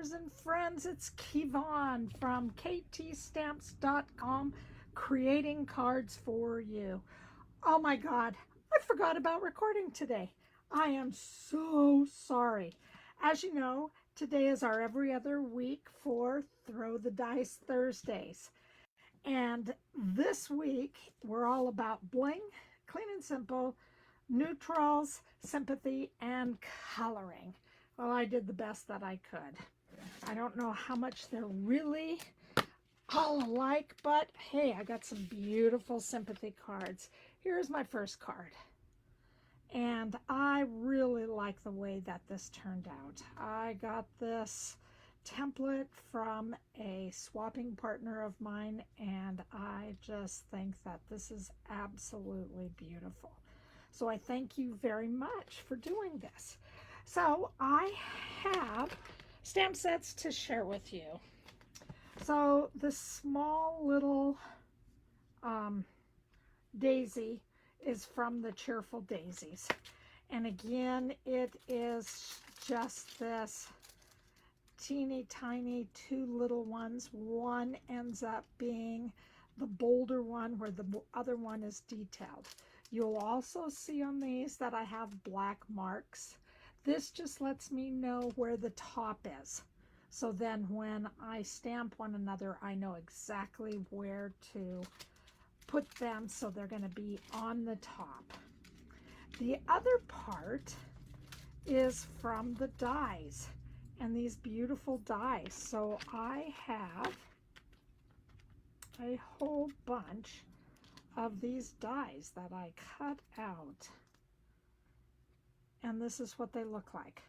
stampers and friends, it's Kevon from ktstamps.com, creating cards for you. Oh my God, I forgot about recording today. I am so sorry. As you know, today is our every other week for Throw the Dice Thursdays. And this week, we're all about bling, clean and simple, neutrals, sympathy, and coloring. Well, I did the best that I could. I don't know how much they're really all alike, but hey, I got some beautiful sympathy cards. Here's my first card. And I really like the way that this turned out. I got this template from a swapping partner of mine, and I just think that this is absolutely beautiful. So I thank you very much for doing this. So I have stamp sets to share with you. So the small little daisy is from the Cheerful Daisies. And again, it is just this teeny tiny two little ones. One ends up being the bolder one where the other one is detailed. You'll also see on these that I have black marks. This just lets me know where the top is. So then when I stamp one another, I know exactly where to put them so they're going to be on the top. The other part is from the dies and these beautiful dies. So I have a whole bunch of these dies that I cut out, and this is what they look like.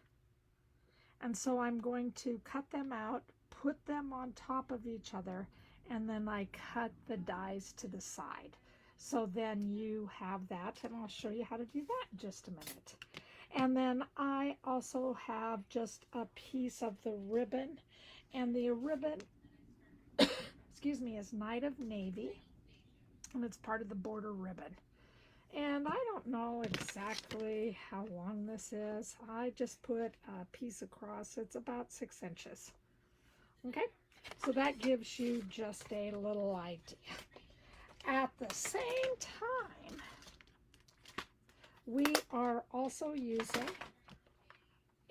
And so I'm going to cut them out, put them on top of each other, and then I cut the dies to the side. So then you have that, and I'll show you how to do that in just a minute. And then I also have just a piece of the ribbon, and the ribbon, excuse me, is Night of Navy, and it's part of the border ribbon. And I don't know exactly how long this is. I just put a piece across. It's about 6 inches. Okay, so that gives you just a little idea. At the same time, we are also using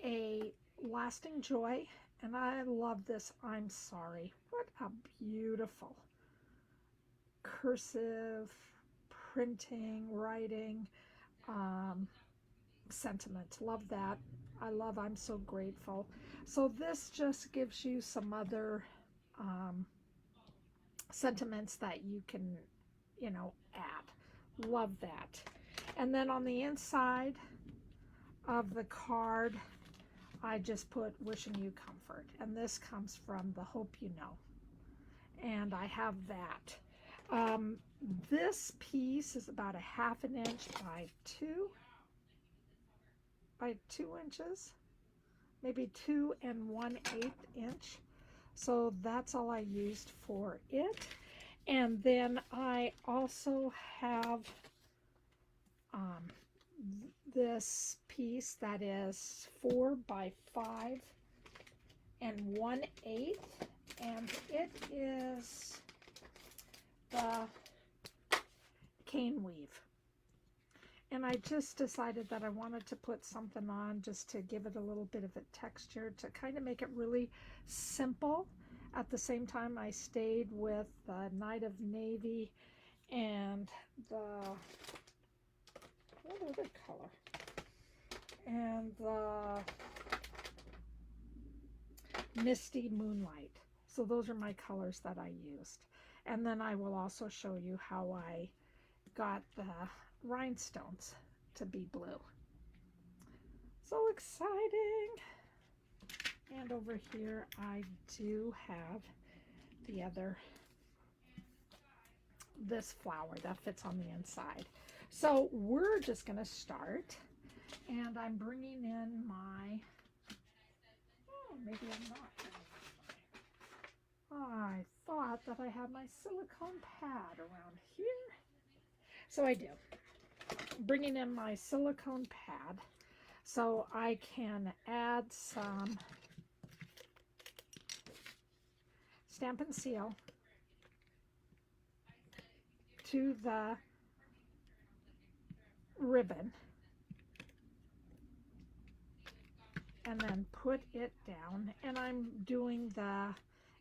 a Lasting Joy, and I love this. I'm sorry. What a beautiful cursive printing, writing, sentiment. Love that. I love I'm So Grateful. So this just gives you some other sentiments that you can, you know, add. Love that. And then on the inside of the card, I just put wishing you comfort. And this comes from the Hope You Know. And I have that. This piece is about 1/2 inch by 2 inches, maybe 2 1/8 inch. So that's all I used for it. And then I also have this piece that is 4 by 5 1/8, and it is the cane weave. And I just decided that I wanted to put something on just to give it a little bit of a texture to kind of make it really simple. At the same time, I stayed with the Night of Navy and the, what other color? And the Misty Moonlight. So those are my colors that I used. And then I will also show you how I got the rhinestones to be blue. So exciting. And over here I do have the other, this flower that fits on the inside. So we're just going to start, and I'm bringing in my, oh, maybe I'm not. I thought that I had my silicone pad around here. So I do. Bringing in my silicone pad so I can add some Stampin' Seal to the ribbon and then put it down, and I'm doing the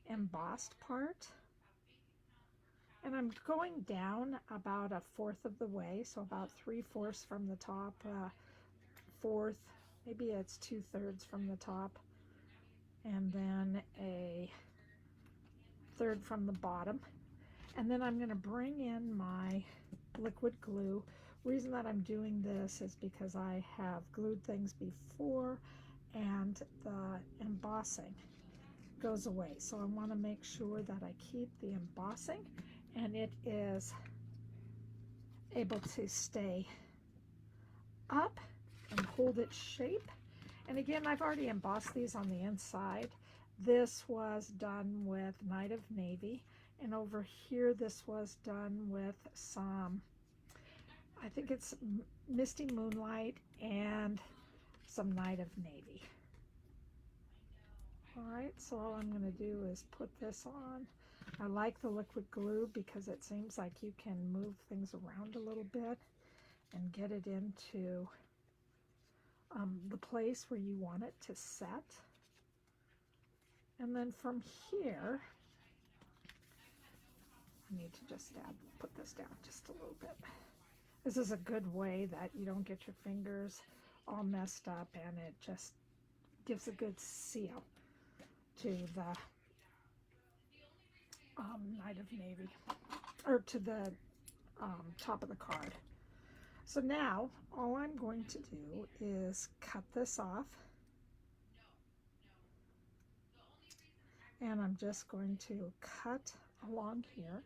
embossed part, and I'm going down about 1/4 of the way, so about 3/4 from the top, 1/4, maybe it's 2/3 from the top, and then 1/3 from the bottom. And then I'm going to bring in my liquid glue. Reason that I'm doing this is because I have glued things before and the embossing goes away. So I want to make sure that I keep the embossing and it is able to stay up and hold its shape. And again, I've already embossed these on the inside. This was done with Night of Navy, and over here this was done with some, I think it's Misty, Moonlight, and some Night of Navy. Alright, so all I'm going to do is put this on. I like the liquid glue because it seems like you can move things around a little bit and get it into the place where you want it to set. And then from here, I need to just put this down just a little bit. This is a good way that you don't get your fingers all messed up, and it just gives a good seal to the Night of Navy, or to the top of the card. So now all I'm going to do is cut this off, and I'm just going to cut along here.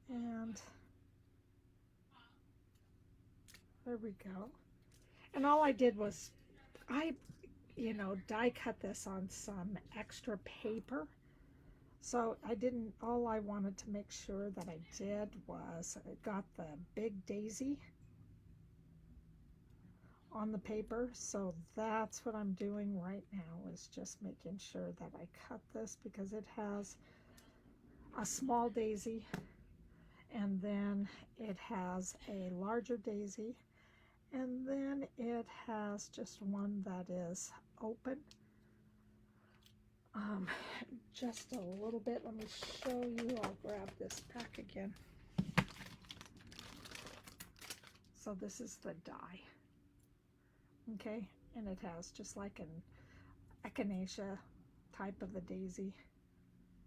And there we go. And all I did was die cut this on some extra paper. So all I wanted to make sure that I did was I got the big daisy on the paper. So that's what I'm doing right now, is just making sure that I cut this, because it has a small daisy and then it has a larger daisy, and then it has just one that is open. Just a little bit. Let me show you. I'll grab this back again. So this is the die. Okay, and it has just like an echinacea type of a daisy.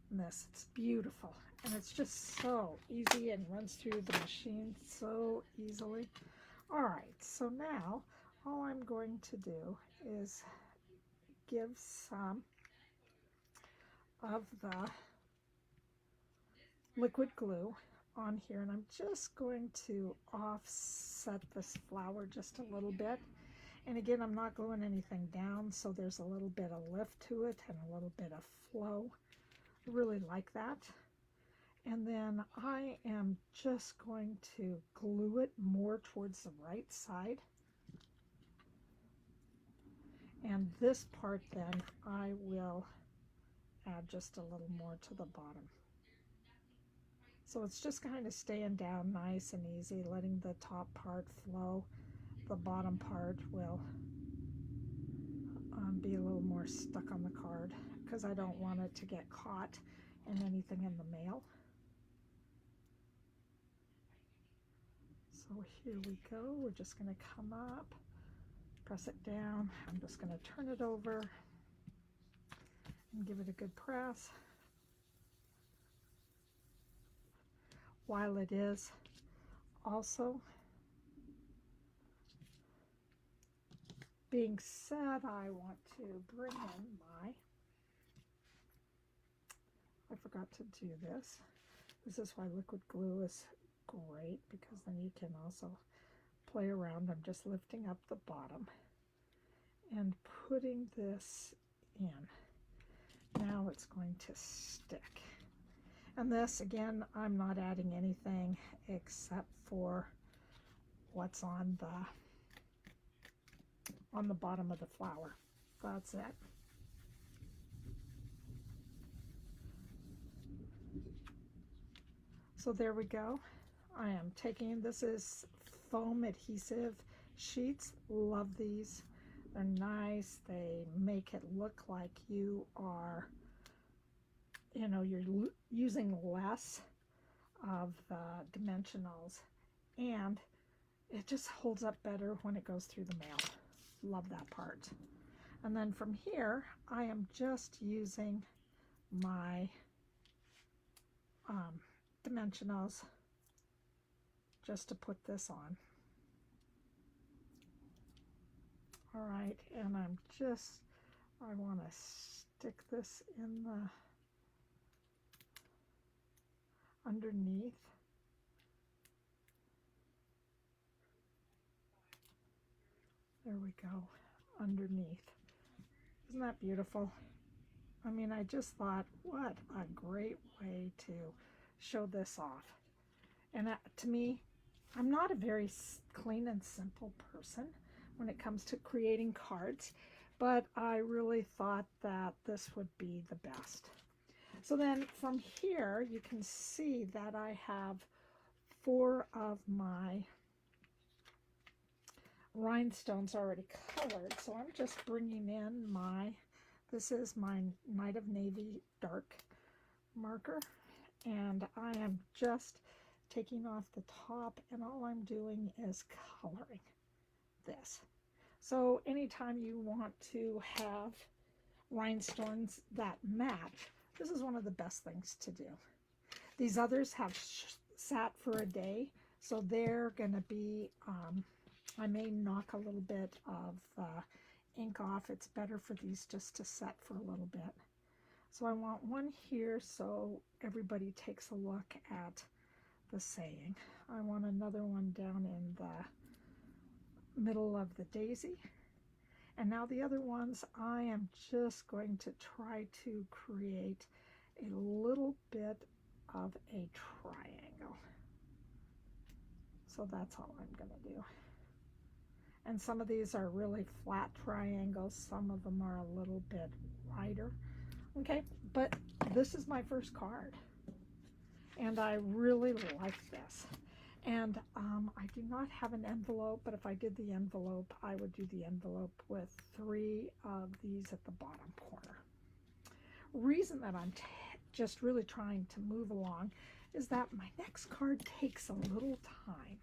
And this, it's beautiful, and it's just so easy and runs through the machine so easily. All right, so now all I'm going to do is give some of the liquid glue on here, and I'm just going to offset this flower just a little bit. And again, I'm not gluing anything down, so there's a little bit of lift to it and a little bit of flow. I really like that. And then I am just going to glue it more towards the right side. And this part then I will add just a little more to the bottom. So it's just kind of staying down nice and easy, letting the top part flow. The bottom part will be a little more stuck on the card, because I don't want it to get caught in anything in the mail. So here we go. We're just going to come up, press it down. I'm just going to turn it over and give it a good press while it is also being said. I want to bring in I forgot to do this. This is why liquid glue is great, because then you can also play around. I'm just lifting up the bottom and putting this in. Now it's going to stick. And this, again, I'm not adding anything except for what's on on the bottom of the flower. That's it. So there we go. I am taking, this is foam adhesive sheets. Love these. They're nice. They make it look like you are, you know, you're using less of the dimensionals, and it just holds up better when it goes through the mail. Love that part. And then from here, I am just using my dimensionals just to put this on. All right, and I want to stick this in the underneath. There we go, underneath. Isn't that beautiful? I mean, I just thought, what a great way to show this off. And to me, I'm not a very clean and simple person when it comes to creating cards, but I really thought that this would be the best. So then from here, you can see that I have 4 of my rhinestones already colored. So I'm just bringing in this is my Night of Navy dark marker, and I am just taking off the top, and all I'm doing is coloring this. So anytime you want to have rhinestones that match, this is one of the best things to do. These others have sat for a day, so they're going to be, I may knock a little bit of ink off. It's better for these just to set for a little bit. So I want one here so everybody takes a look at the saying. I want another one down in the middle of the daisy. And now the other ones, I am just going to try to create a little bit of a triangle. So that's all I'm going to do. And some of these are really flat triangles. Some of them are a little bit wider. Okay, but this is my first card. And I really like this. And I do not have an envelope, but if I did the envelope, I would do the envelope with 3 of these at the bottom corner. Reason that I'm just really trying to move along is that my next card takes a little time.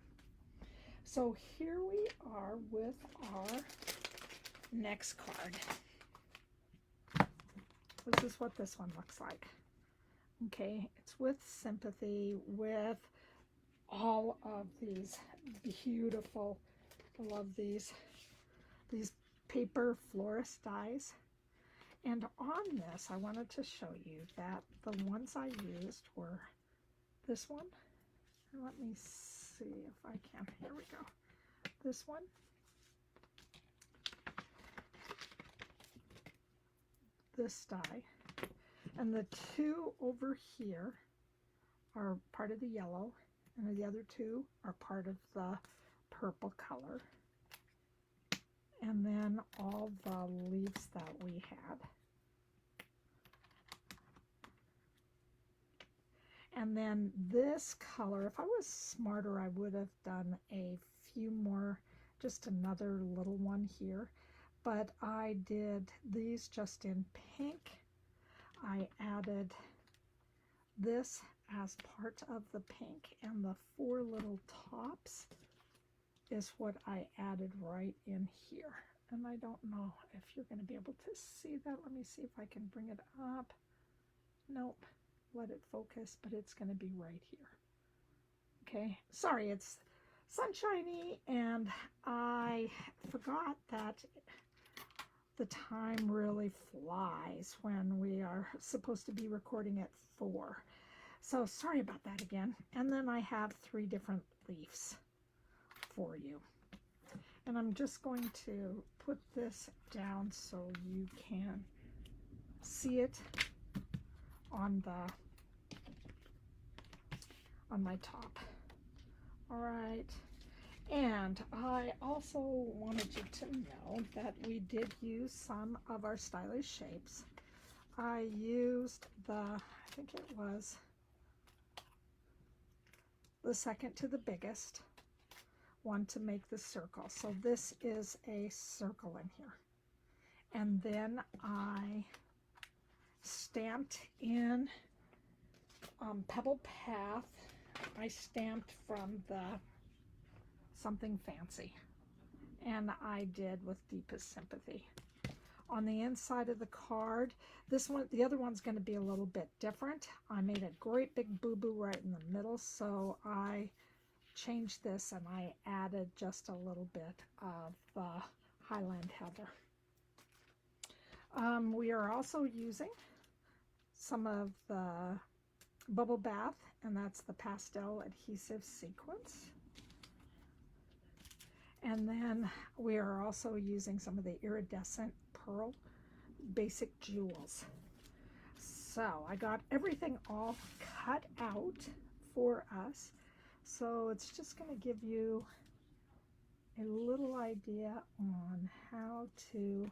So here we are with our next card. This is what this one looks like. Okay, it's with Sympathy, with all of these beautiful, I love these paper Florist dies. And on this, I wanted to show you that the ones I used were this one. And let me see if I can. Here we go. This one. This die. And the 2 over here are part of the yellow, and the other 2 are part of the purple color. And then all the leaves that we had. And then this color, if I was smarter, I would have done a few more, just another little one here. But I did these just in pink. I added this as part of the pink, and the 4 little tops is what I added right in here. And I don't know if you're going to be able to see that. Let me see if I can bring it up. Nope, let it focus, but it's going to be right here. Okay, sorry, it's sunshiny, and I forgot that the time really flies when we are supposed to be recording at 4. So sorry about that again. And then I have 3 different leaves for you. And I'm just going to put this down so you can see it on my top. All right. And I also wanted you to know that we did use some of our stylish shapes. I used I think it was the second to the biggest one to make the circle. So this is a circle in here. And then I stamped in Pebble Path. I stamped from the Something Fancy, and I did with Deepest Sympathy. On the inside of the card, this one, the other one's going to be a little bit different. I made a great big boo-boo right in the middle, so I changed this and I added just a little bit of Highland Heather. We are also using some of the Baqth, and that's the Pastel Adhesive Sequins. And then we are also using some of the Iridescent Pearl Basic Jewels. So I got everything all cut out for us. So it's just going to give you a little idea on how to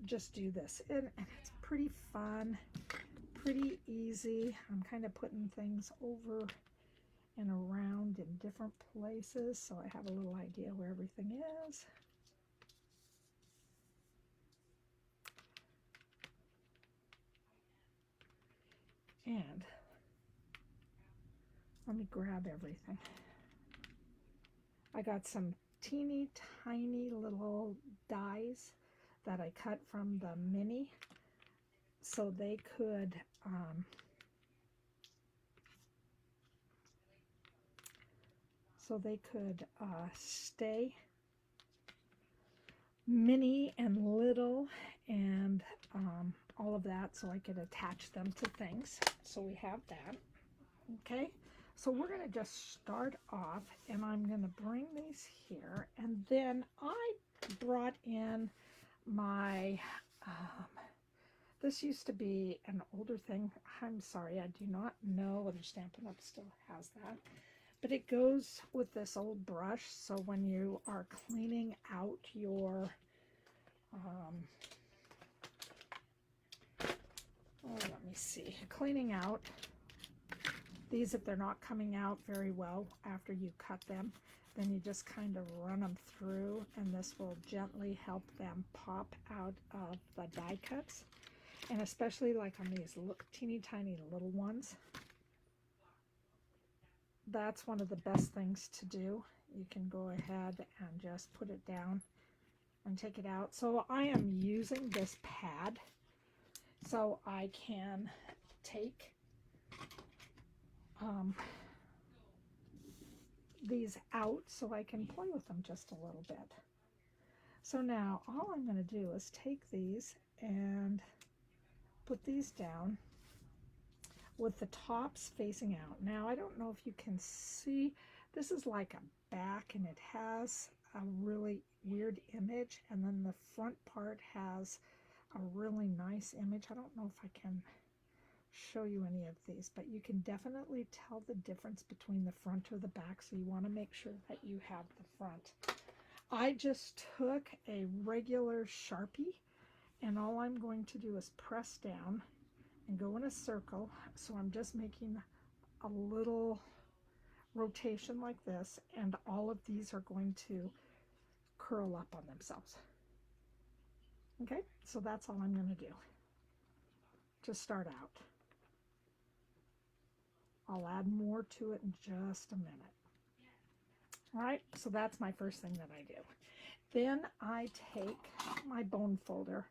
just do this. And it's pretty fun, pretty easy. I'm kind of putting things over and around in different places, so I have a little idea where everything is. And let me grab everything. I got some teeny tiny little dies that I cut from the mini so they could stay mini and little and all of that, so I could attach them to things. So we have that. Okay, so we're going to just start off, and I'm going to bring these here, and then I brought in my this used to be an older thing. I'm sorry, I do not know whether Stampin' Up still has that. But it goes with this old brush, so when you are cleaning out your, let me see, cleaning out these, if they're not coming out very well after you cut them, then you just kind of run them through, and this will gently help them pop out of the die cuts. And especially like on these teeny tiny little ones, that's one of the best things to do. You can go ahead and just put it down and take it out. So I am using this pad so I can take these out so I can play with them just a little bit. So now all I'm going to do is take these and put these down with the tops facing out. Now I don't know if you can see, this is like a back and it has a really weird image, and then the front part has a really nice image. I don't know if I can show you any of these, but you can definitely tell the difference between the front or the back, so you want to make sure that you have the front. I just took a regular Sharpie, and all I'm going to do is press down and go in a circle. So I'm just making a little rotation like this, and all of these are going to curl up on themselves. Okay, so that's all I'm going to do to start out. I'll add more to it in just a minute. All right, so that's my first thing that I do. Then I take my bone folder,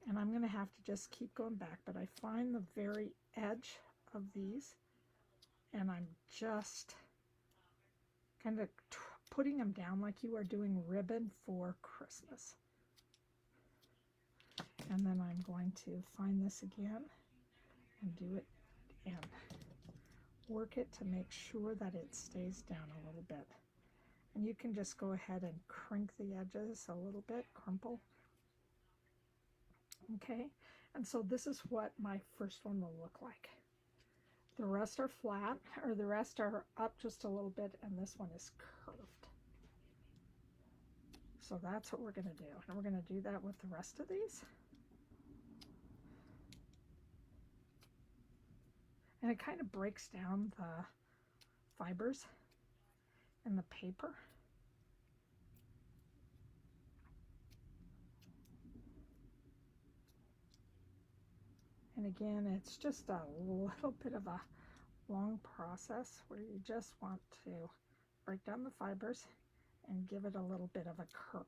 and I'm going to have to just keep going back, but I find the very edge of these, and I'm just kind of putting them down like you are doing ribbon for Christmas. And then I'm going to find this again and do it and work it to make sure that it stays down a little bit. And you can just go ahead and crink the edges a little bit, crumple. Okay, and so this is what my first one will look like. The rest are flat, or the rest are up just a little bit, and this one is So that's what we're going to do. And we're going to do that with the rest of these. And it kind of breaks down the fibers in the paper. And again, it's just a little bit of a long process where you just want to break down the fibers and give it a little bit of a curl.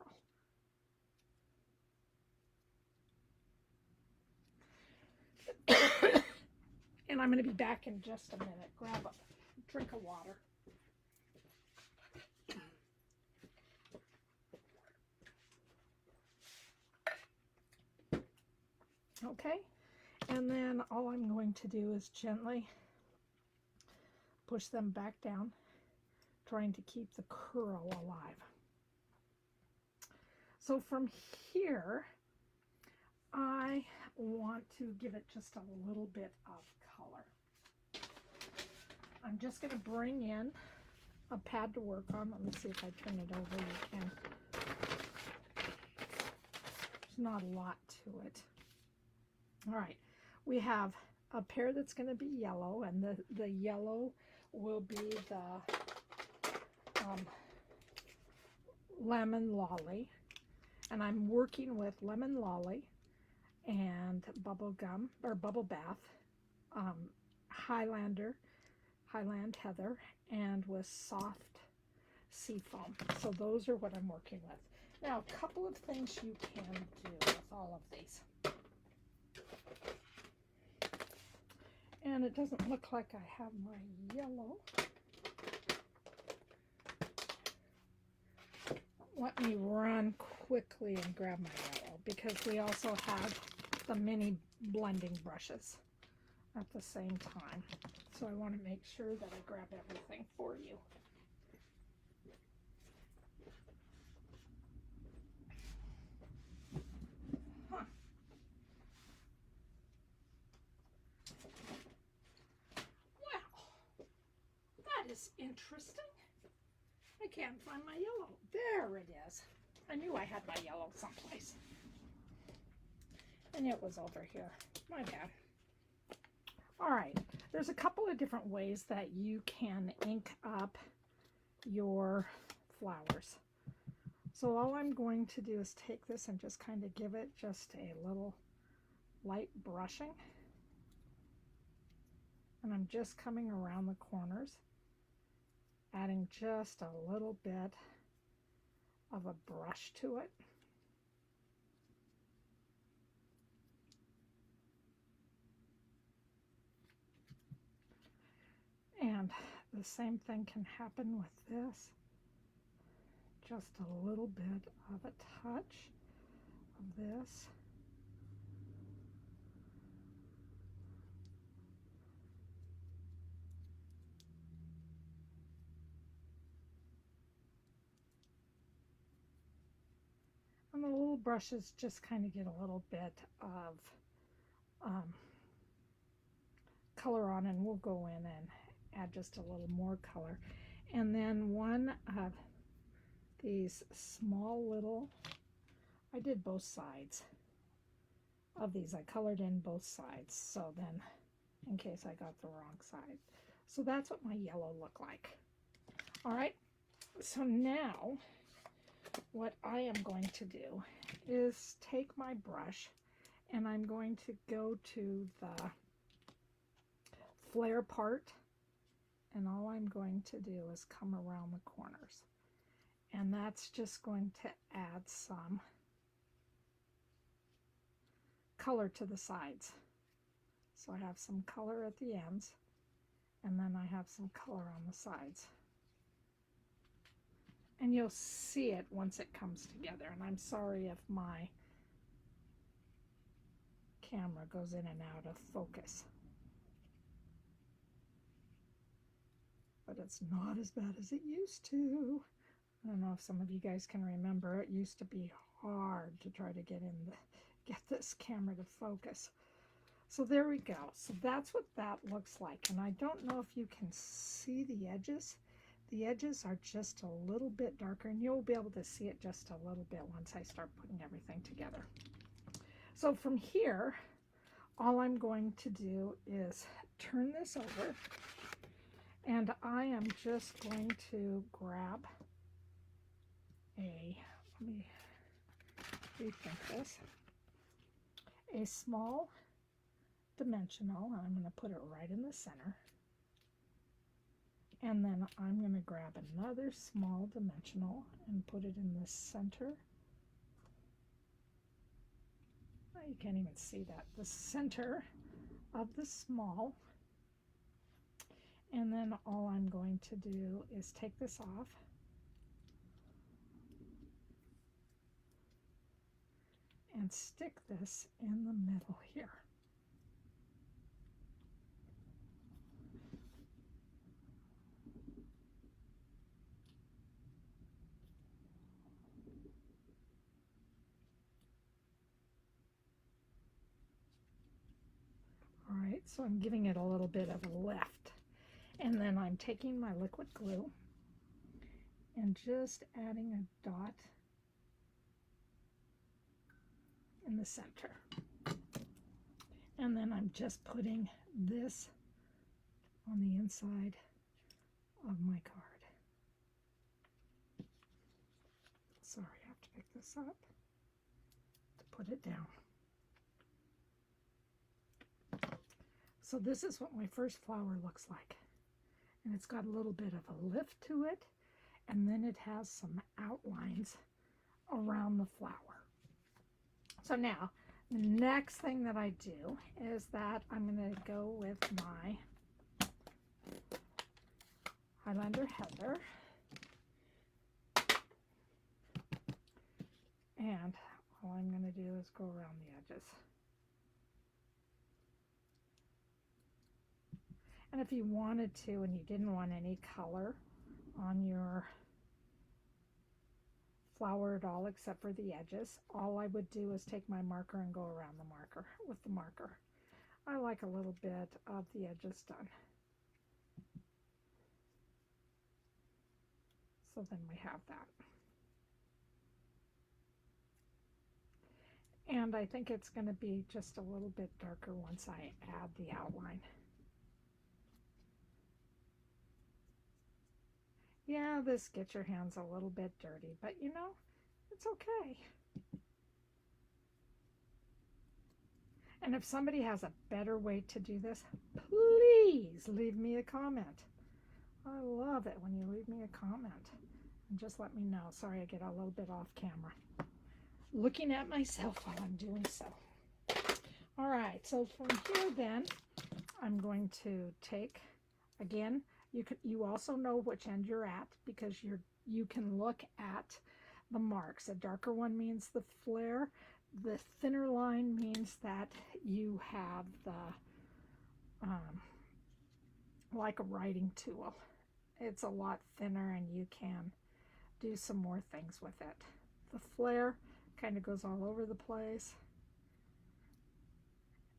And I'm going to be back in just a minute. Grab a drink of water. Okay, and then all I'm going to do is gently push them back down, trying to keep the curl alive. So from here, I want to give it just a little bit of color. I'm just going to bring in a pad to work on. Let me see if I turn it over. You can. There's not a lot to it. All right, we have a pair that's going to be yellow, and the yellow will be the Lemon Lolly, and I'm working with Lemon Lolly and Bubble Gum or Bubble Baqth, Highland Heather, and with soft sea foam. So those are what I'm working with. Now, a couple of things you can do with all of these. And it doesn't look like I have my yellow. Let me run quickly and grab my yellow, because we also have the mini blending brushes at the same time. So I want to make sure that I grab everything for you. Is interesting. I can't find my yellow. There it is. I knew I had my yellow someplace. And it was over here. My bad. All right. There's a couple of different ways that you can ink up your flowers. So all I'm going to do is take this and just kind of give it just a little light brushing. And I'm just coming around the corners, adding just a little bit of a brush to it. And the same thing can happen with this. Just a little bit of a touch of this. And the little brushes just kind of get a little bit of color on, and we'll go in and add just a little more color. And then one of these small little, I did both sides of these. I colored in both sides, so then in case I got the wrong side. So that's what my yellow looked like. All right, so now what I am going to do is take my brush, and I'm going to go to the flare part, and all I'm going to do is come around the corners, and that's just going to add some color to the sides. So I have some color at the ends, and then I have some color on the sides. And you'll see it once it comes together. And I'm sorry if my camera goes in and out of focus. But it's not as bad as it used to. I don't know if some of you guys can remember. It used to be hard to try to get this camera to focus. So there we go. So that's what that looks like. And I don't know if you can see the edges. the edges are just a little bit darker, and you'll be able to see it just a little bit once I start putting everything together. So from here, all I'm going to do is turn this over, and I am just going to grab a, let me rethink this, a small dimensional, and I'm going to put it right in the center. And then I'm going to grab another small dimensional and put it in the center. Oh, you can't even see that. The center of the small. And then all I'm going to do is take this off. And stick this in the middle here. All right, so I'm giving it a little bit of a lift. And then I'm taking my liquid glue and just adding a dot in the center. And then I'm just putting this on the inside of my card. Sorry, I have to pick this up to put it down. So this is what my first flower looks like. And it's got a little bit of a lift to it, and then it has some outlines around the flower. So now, the next thing that I do is that I'm going to go with my Highlander Heather. And all I'm going to do is go around the edges. And if you wanted to and you didn't want any color on your flower at all except for the edges, all I would do is take my marker and go around the marker with the marker. I like a little bit of the edges done. So then we have that. And I think it's going to be just a little bit darker once I add the outline. Yeah, this gets your hands a little bit dirty, but you know, it's okay. And if somebody has a better way to do this, please leave me a comment. I love it when you leave me a comment. And just let me know. Sorry, I get a little bit off camera, looking at myself while I'm doing so. All right, so from here then, I'm going to take, again, you also know which end you're at because you can look at the marks. A darker one means the flare. The thinner line means that you have the like a writing tool. It's a lot thinner and you can do some more things with it. The flare kind of goes all over the place,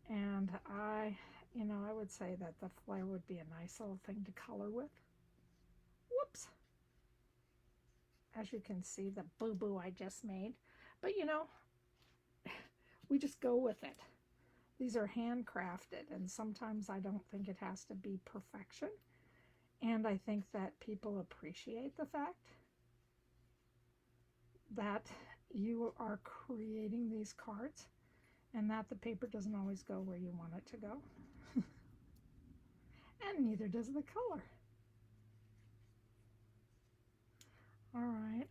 and I would say that the flare would be a nice little thing to color with. Whoops. As you can see, the boo-boo I just made. But you know, we just go with it. These are handcrafted, and sometimes I don't think it has to be perfection. And I think that people appreciate the fact that you are creating these cards and that the paper doesn't always go where you want it to go. And neither does the color. All right.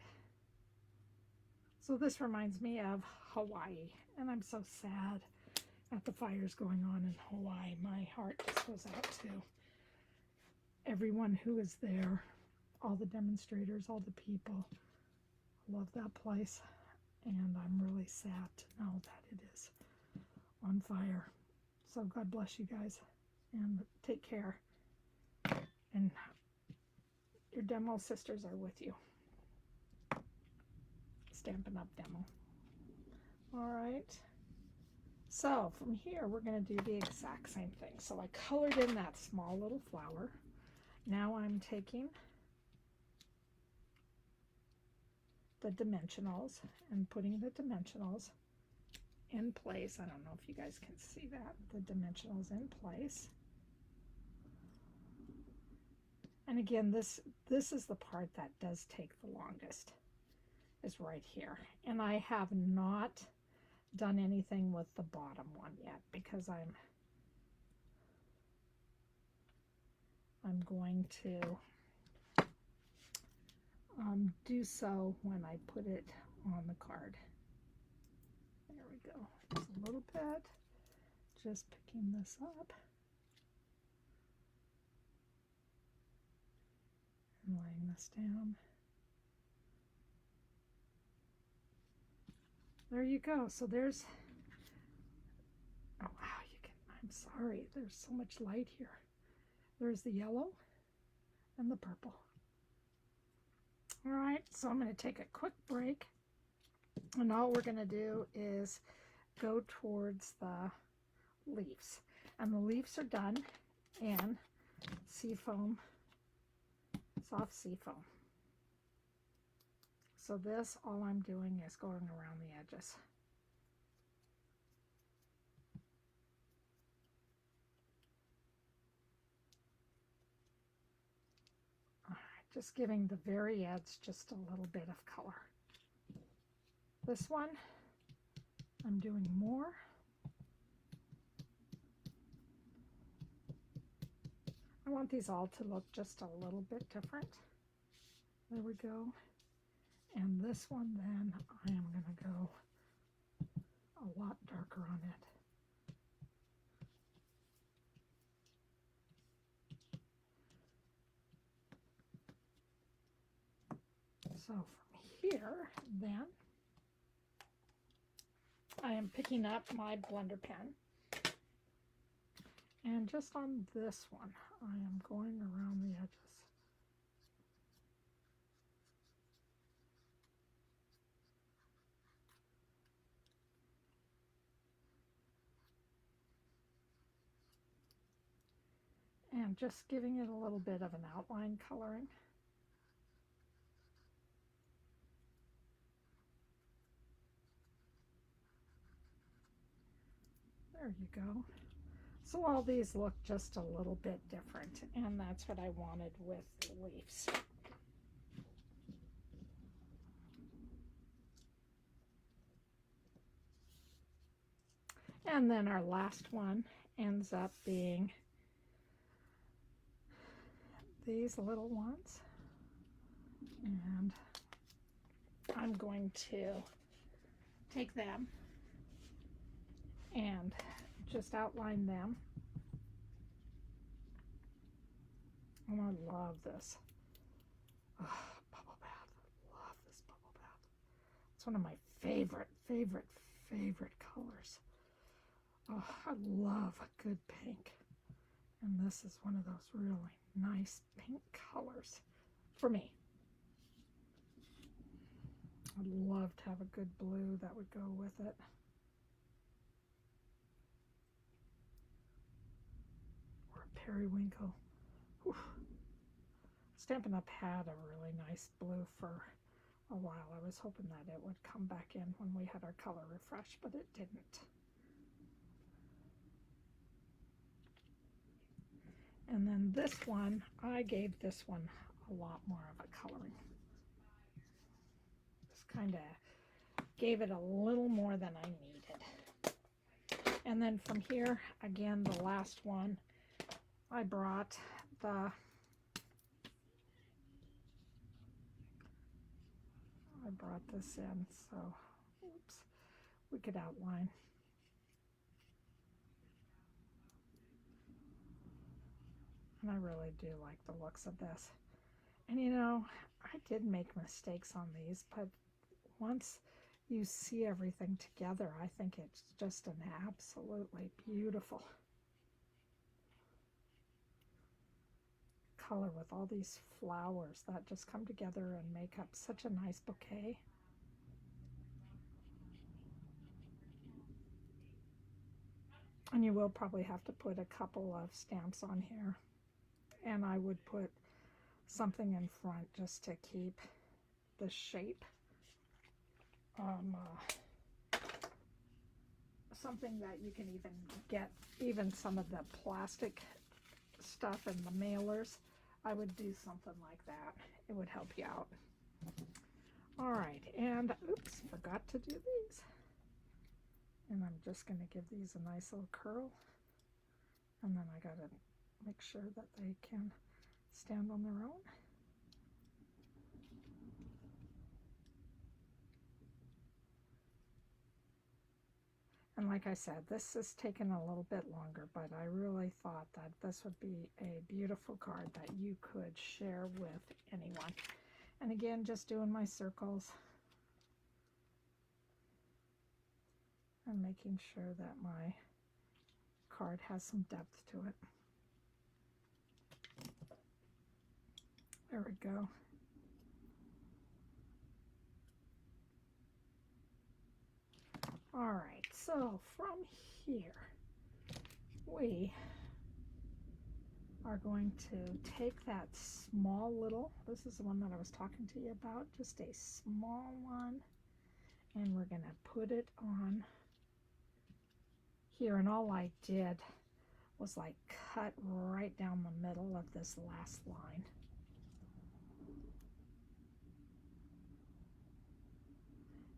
So this reminds me of Hawaii, and I'm so sad at the fires going on in Hawaii. My heart just goes out to everyone who is there, all the demonstrators, all the people. I love that place, and I'm really sad to know that it is on fire. So God bless you guys, and take care. And your demo sisters are with you. Stampin' Up demo. All right. So from here, we're going to do the exact same thing. So I colored in that small little flower. Now I'm taking the dimensionals and putting the dimensionals in place. I don't know if you guys can see that, the dimensionals in place. And again, this is the part that does take the longest, is right here. And I have not done anything with the bottom one yet because I'm going to do so when I put it on the card. There we go. Just a little bit. Just picking this up and laying this down. There you go. So there's, oh wow, you can, I'm sorry, there's so much light here. There's the yellow and the purple. All right, so I'm going to take a quick break, and all we're going to do is go towards the leaves. And the leaves are done in seafoam, soft seafoam. So this, all I'm doing is going around the edges. All right, just giving the very edge just a little bit of color. This one, I'm doing more. I want these all to look just a little bit different. There we go. And this one, then, I am going to go a lot darker on it. So from here, then, I am picking up my blender pen. And just on this one, I am going around the edges. And just giving it a little bit of an outline coloring. There you go. So all these look just a little bit different, and that's what I wanted with the leaves. And then our last one ends up being these little ones, and I'm going to take them and just outline them. Oh, I love this. Oh, Bubble Bath. I love this Bubble Bath. It's one of my favorite colors. Oh, I love a good pink. And this is one of those really nice pink colors for me. I'd love to have a good blue that would go with it. Or a periwinkle. Whew. Stampin' Up! Had a really nice blue for a while. I was hoping that it would come back in when we had our color refresh, but it didn't. And then this one, I gave this one a lot more of a coloring. Just kind of gave it a little more than I needed. And then from here, again, the last one, I brought this in, so oops, we could outline. And I really do like the looks of this. And you know, I did make mistakes on these, but once you see everything together, I think it's just an absolutely beautiful color with all these flowers that just come together and make up such a nice bouquet. And you will probably have to put a couple of stamps on here. And I would put something in front just to keep the shape something that you can even get, even some of the plastic stuff and the mailers. I would do something like that. It would help you out. All right, and oops, forgot to do these. And I'm just going to give these a nice little curl. And then I got to make sure that they can stand on their own. And like I said, this has taken a little bit longer, but I really thought that this would be a beautiful card that you could share with anyone. And again, just doing my circles and making sure that my card has some depth to it. There we go. All right, so from here, we are going to take that small little, this is the one that I was talking to you about, just a small one, and we're going to put it on here. And all I did was like cut right down the middle of this last line.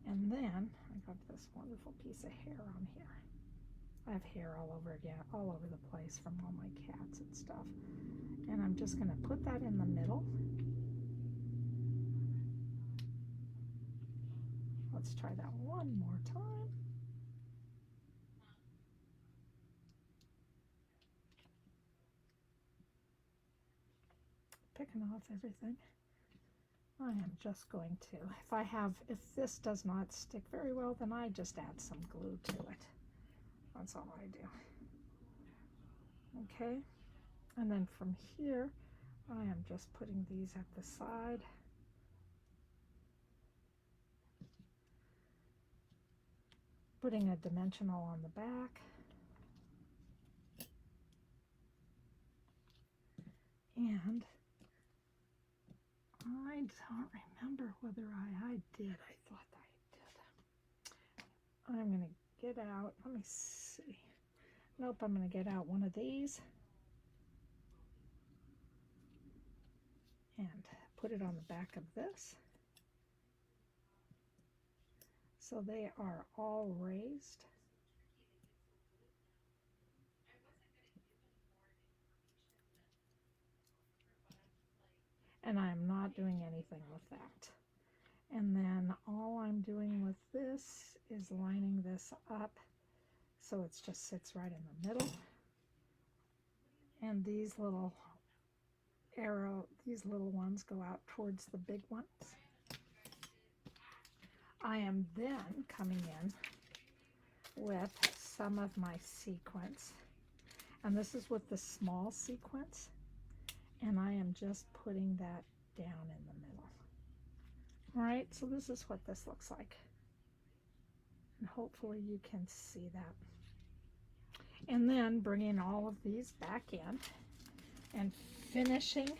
And then I got this wonderful piece of hair on here. I have hair all over again, all over the place from all my cats and stuff. And I'm just going to put that in the middle. Let's try that one more time. Picking off everything. I am just going to, if this does not stick very well, then I just add some glue to it. That's all I do. Okay, and then from here, I am just putting these at the side. Putting a dimensional on the back. And I don't remember whether I did. I thought I did. I'm going to get out, let me see. Nope, I'm going to get out one of these and put it on the back of this. So they are all raised. And I'm not doing anything with that. And then all I'm doing with this is lining this up so it just sits right in the middle. And these little these little ones go out towards the big ones. I am then coming in with some of my sequins, and this is with the small sequins, and I am just putting that down in the middle. All right, so this is what this looks like, and hopefully you can see that. And then bringing all of these back in and finishing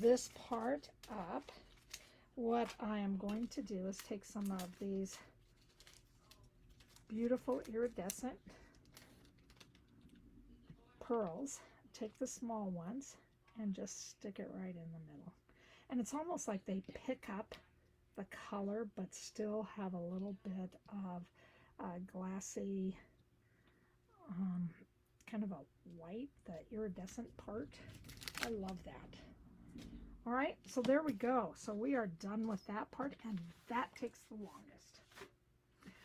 this part up. What I am going to do is take some of these beautiful iridescent pearls, take the small ones, and just stick it right in the middle. And it's almost like they pick up the color but still have a little bit of glassy, kind of a white, the iridescent part. I love that. All right, so there we go. So we are done with that part, and that takes the longest.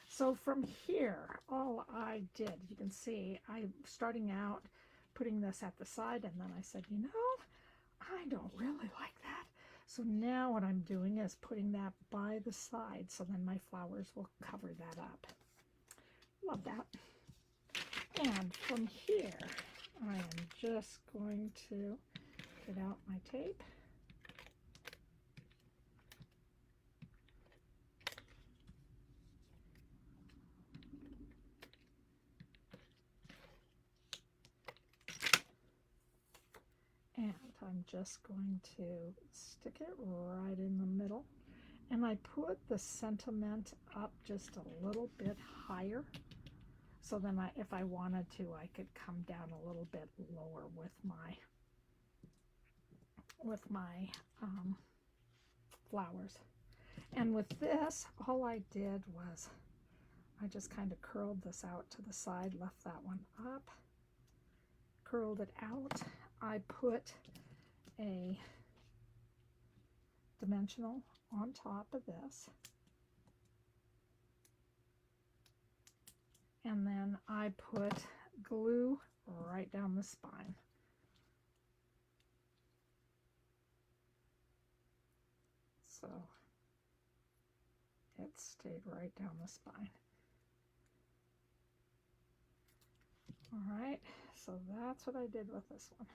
So from here, all I did, you can see, I'm starting out putting this at the side, and then I said, you know, I don't really like that. So now what I'm doing is putting that by the side, so then my flowers will cover that up. Love that. And from here, I am just going to get out my tape. And I'm just going to stick it right in the middle. And I put the sentiment up just a little bit higher. So then if I wanted to, I could come down a little bit lower with my flowers. And with this, all I did was I just kind of curled this out to the side, left that one up, curled it out. I put a dimensional on top of this. And then I put glue right down the spine. So it stayed right down the spine. All right, so that's what I did with this one.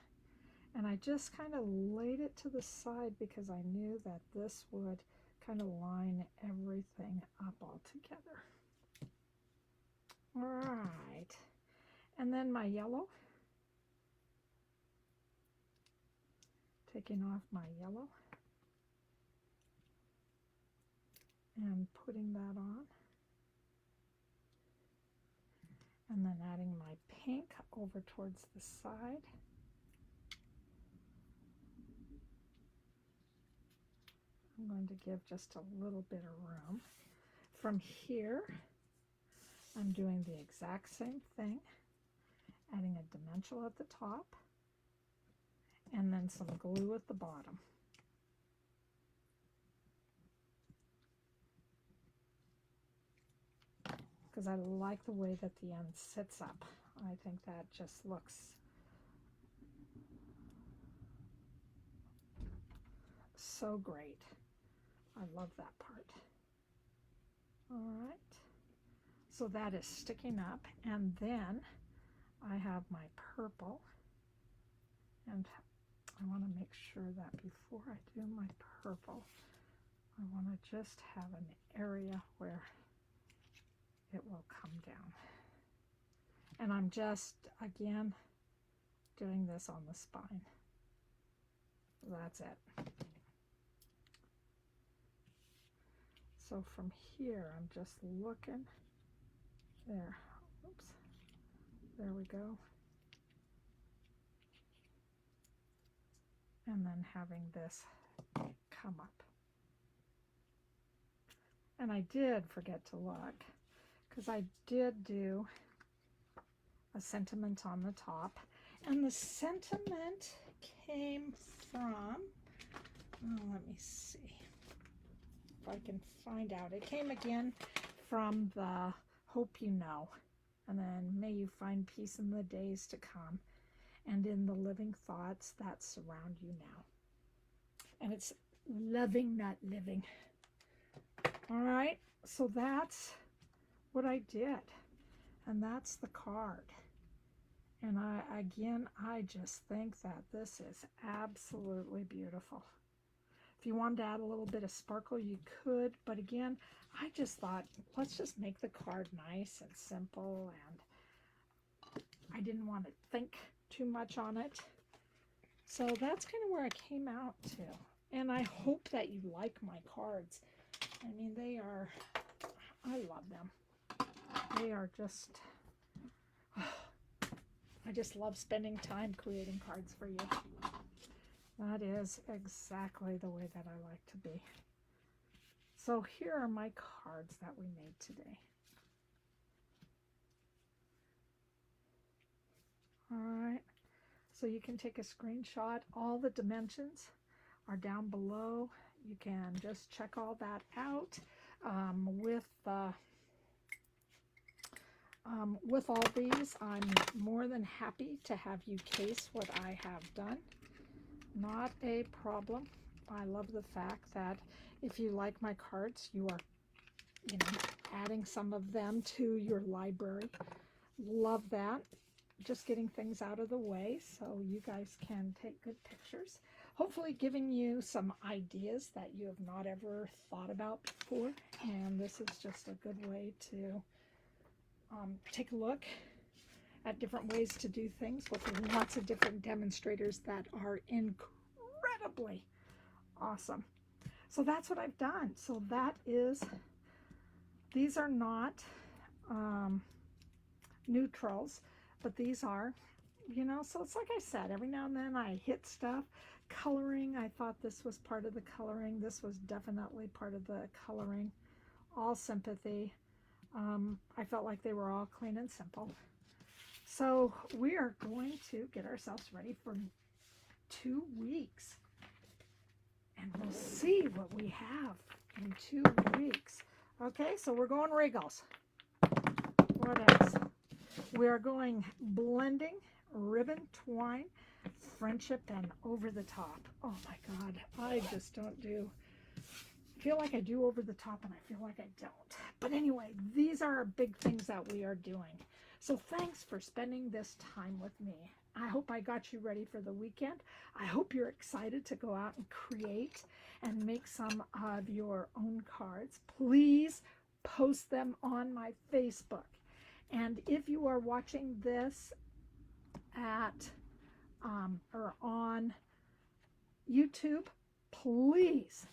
And I just kind of laid it to the side because I knew that this would kind of line everything up all together. All right, and then my yellow. Taking off my yellow and putting that on. And then adding my pink over towards the side. I'm going to give just a little bit of room. From here, I'm doing the exact same thing, adding a dimensional at the top, and then some glue at the bottom. Because I like the way that the end sits up. I think that just looks so great. I love that part. All right. So that is sticking up, and then I have my purple, and I want to make sure that before I do my purple, I want to just have an area where it will come down. And I'm just, again, doing this on the spine. That's it. So from here, I'm just looking there. Oops. There we go. And then having this come up. And I did forget to look, because I did do a sentiment on the top. And the sentiment came from, let me see if I can find out. It came again from the Hope You Know. And then may you find peace in the days to come, and in the living thoughts that surround you now. And it's loving, not living. All right, so that's what I did. And that's the card. And I just think that this is absolutely beautiful. If you wanted to add a little bit of sparkle, you could. But again, I just thought, let's just make the card nice and simple. And I didn't want to think too much on it. So that's kind of where I came out to. And I hope that you like my cards. I mean, they are, I love them. They are just, I just love spending time creating cards for you. That is exactly the way that I like to be. So here are my cards that we made today. All right, so you can take a screenshot. All the dimensions are down below. You can just check all that out. With all these, I'm more than happy to have you case what I have done. Not a problem. I love the fact that if you like my cards, you are, adding some of them to your library. Love that. Just getting things out of the way so you guys can take good pictures. Hopefully giving you some ideas that you have not ever thought about before. And this is just a good way to take a look at different ways to do things with lots of different demonstrators that are incredibly awesome. So that's what I've done. So that is, these are not neutrals, but these are, you know, so it's like I said, every now and then I hit stuff. Coloring, I thought this was part of the coloring. This was definitely part of the coloring. All Sympathy. I felt like they were all clean and simple. So we are going to get ourselves ready for 2 weeks. And we'll see what we have in 2 weeks. Okay, so we're going Regals. What else? We are going Blending, Ribbon, Twine, Friendship, and Over the Top. Oh my God, I just don't do, feel like I do over the top and I feel like I don't. But anyway, these are big things that we are doing. So thanks for spending this time with me. I hope I got you ready for the weekend. I hope you're excited to go out and create and make some of your own cards. Please post them on my Facebook. And if you are watching this at or on YouTube, please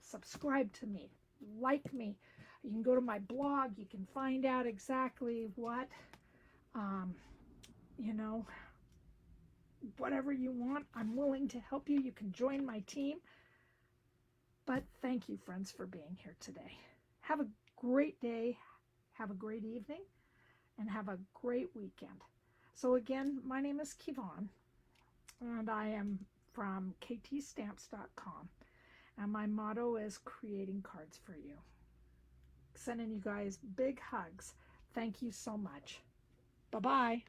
subscribe to me, like me. You can go to my blog. You can find out exactly what, you know, whatever you want. I'm willing to help you. You can join my team. But thank you, friends, for being here today. Have a great day. Have a great evening. And have a great weekend. So again, my name is Kevon, and I am from ktstamps.com. And my motto is creating cards for you. Sending you guys big hugs. Thank you so much. Bye-bye.